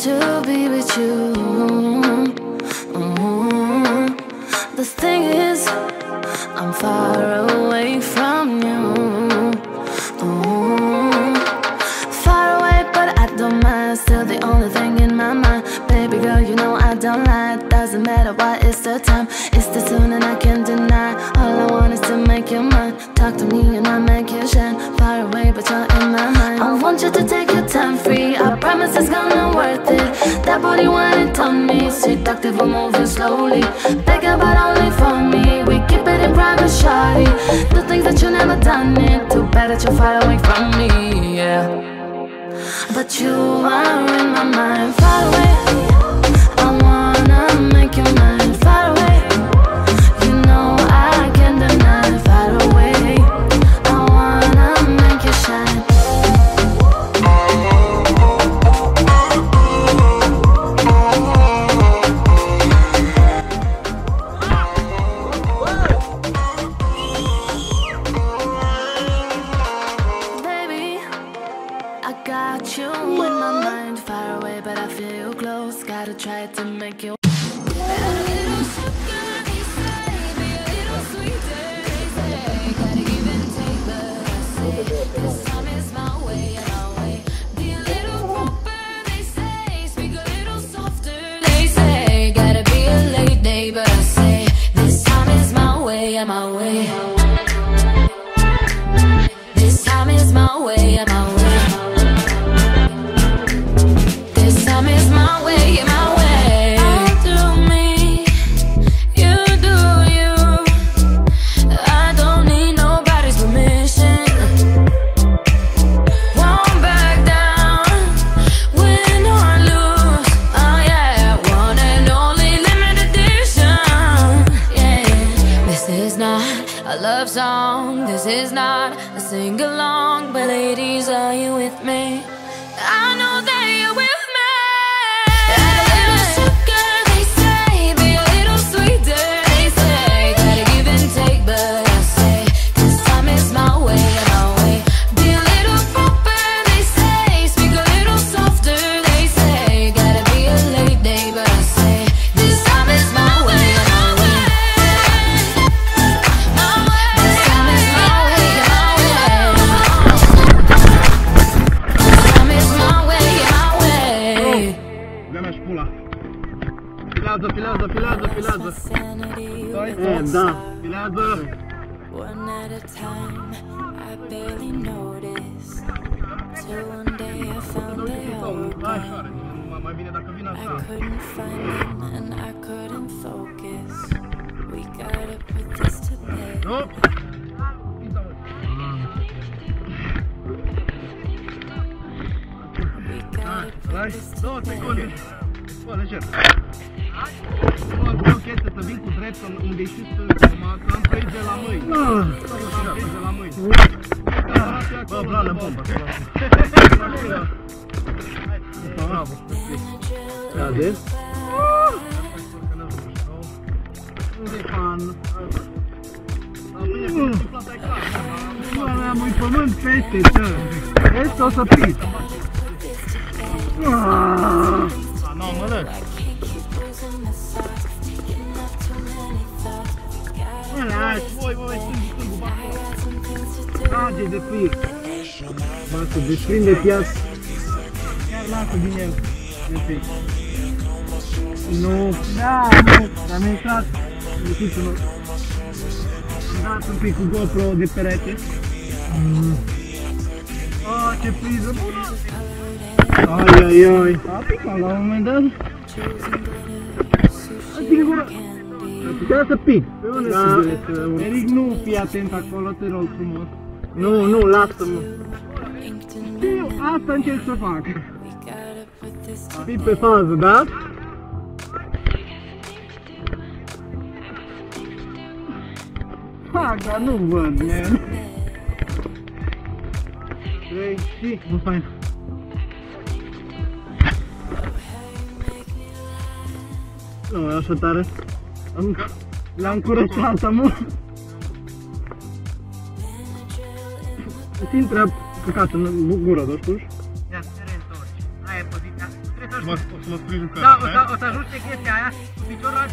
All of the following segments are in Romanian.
to be with you. The thing is, I'm far away from you. Far away, but I don't mind. Still the only thing in my mind. Baby girl, you know I don't lie. Doesn't matter what is the time. It's the tune and I can't deny. All I want is to make you mine. Talk to me and I'll make you shine. Far away, but you're in my mind. I want you to take your time free. I promise it's gonna worth it. That body want it on me. Seductive, we're moving slowly. Bigger but only for me. We keep it in private, shawty. Do things that you never done it. Too bad that you're far away from me, yeah. But you are in my mind. Far away, I wanna make you mine. Far away, you know I can't deny. Far away, I wanna make you shine. Baby, I got you in my mind. Far away, but I feel you close. Gotta try to make you. My way. This time is my way, my way. This time is my way, my way. I do me, you do you. I don't need nobody's permission. Won't back down, win or lose. Oh yeah, one and only limited edition. Yeah, this is not a love song, this is not a sing-along. But ladies, are you with me? I know that you're with me. A little sugar, they say. Be a little sweeter, they say. Gotta give and take, but I say this time is my way, my way. Be a little proper, they say. Speak a little softer, they say. Gotta be a late day, but I say this time is my way, my way. Filează. Da, filează. One at a time, I barely noticed. Till one day I found they all gone. I couldn't find them and I couldn't focus. We gotta put this to bed. We gotta put this to bed. O chestie să vin cu drept unde-i și stâncă, am trăit de la mâini. Bă, blană bombă. Vezi? Unde-i fan? Am un pământ peste, ță. Vezi, o să piți. Nu, mă lăs. Mă lași, voi, stângul, bă. Trage de fir. Bă, se desprinde piață. Chiar lasă din el. Nu, da, nu, dar mi-a intrat. Am dat un pic cu GoPro de perete. Oh, ce priză bună! Ai, a picat la un moment dat. Putea să pic. Da, Eric, nu fii atent acolo, te rog frumos. Nu, lasă-mă. Eu asta încerc să fac. Fii pe fază, da? Fac, dar nu văd, man. 3 și... Nu, fain. Nu, e așa tare. L-am curățat, mă. Îți intră căcat în gură, da, spui? Ia, te reîntorci. Aia e poziția. Trebuie să să mă sprijin pe Da, o să ajute chestia aia cu piciorul ăla.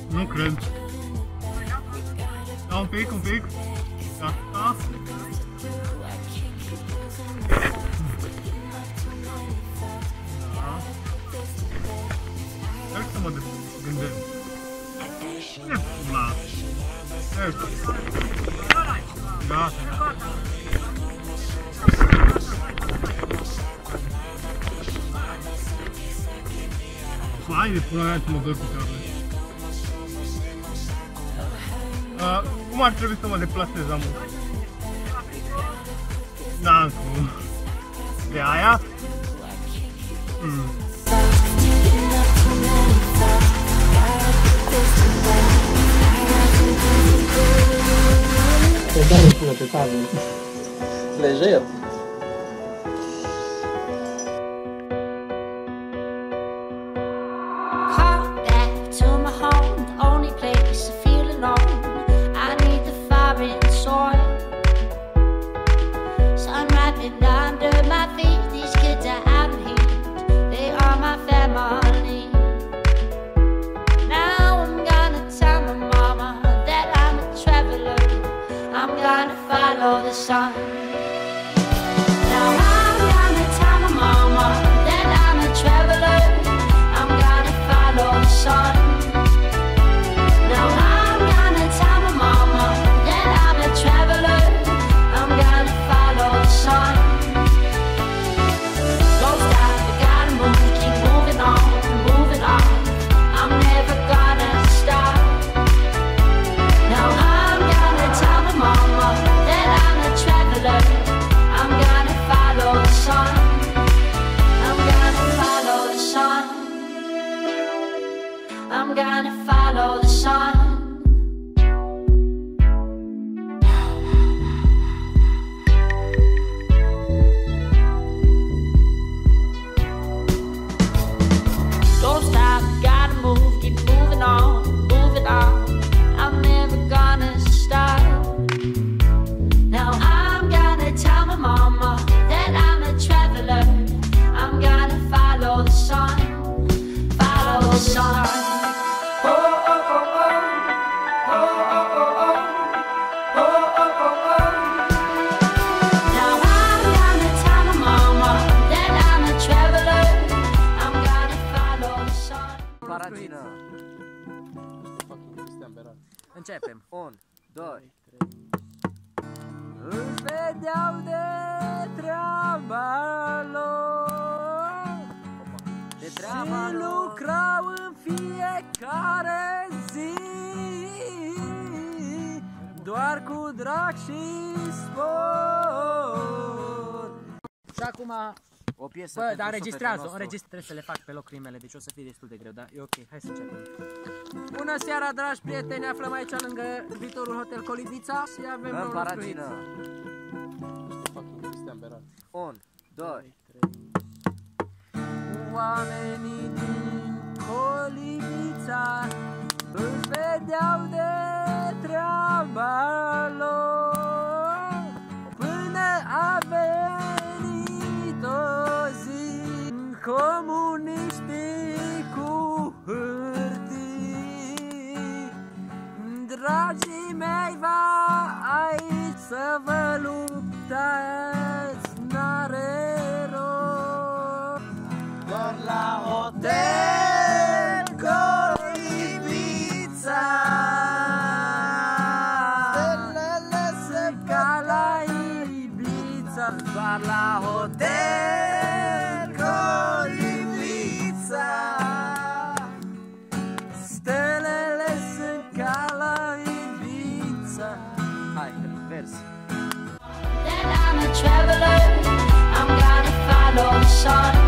Nu cred. Da, un pic. Da. Hai să mă gândesc. Ce pula? Gata. Hai de pula mea să mă dor picioarele. Cum ar trebui să mă deplasez, amul? Da, cum? De aia? Pe care îi pune pe tavă? Lejer. Follow the sun. Now I'm gonna tell my mama that I'm a traveler. I'm gonna follow the sun. Now I'm gonna tell my mama that I'm a traveler. I'm gonna follow the sun. Don't stop, you gotta move, keep moving on, moving on. I'm never gonna stop. Now I'm gonna tell my mama that I'm a traveler. I'm gonna follow the sun. I'm gonna follow the sun. I'm gonna follow the sun. Don't stop, gotta move, keep moving on, moving on. I'm never gonna stop. Now I'm gonna tell my mama that I'm a traveler. I'm gonna follow the sun, follow the sun. Oh, oh, oh, oh. Oh, oh, oh, oh. Oh, oh, oh, oh. Now I'm gonna tell my mama that I'm a traveler. I'm gonna follow the sun. Paragină. Începem. 1, 2, 3. Își vedeau de treaba lor și lucrau în fiecare zi, doar cu drag și spor. Și acum o piesă. Bă, dar înregistrează, trebuie să le fac pe loc rimele, deci o să fie destul de greu, dar e ok, hai să începem. Bună seara, dragi prieteni, ne aflăm aici lângă viitorul hotel Colibita și avem o paragină. 1, 2, 3. Oamenii din Colibita își vedeau de treaba lor până a venit o zi. Comuniștii cu hârtii, dragii mei, va aici să vă luptați, n-are rost. Doar la hotel Colibita stelele se ca la Ibiza. Doar la hotel Colibita stelele sunt ca la Ibiza. Hai, vers. Then I'm a traveler. I'm gonna follow the sun.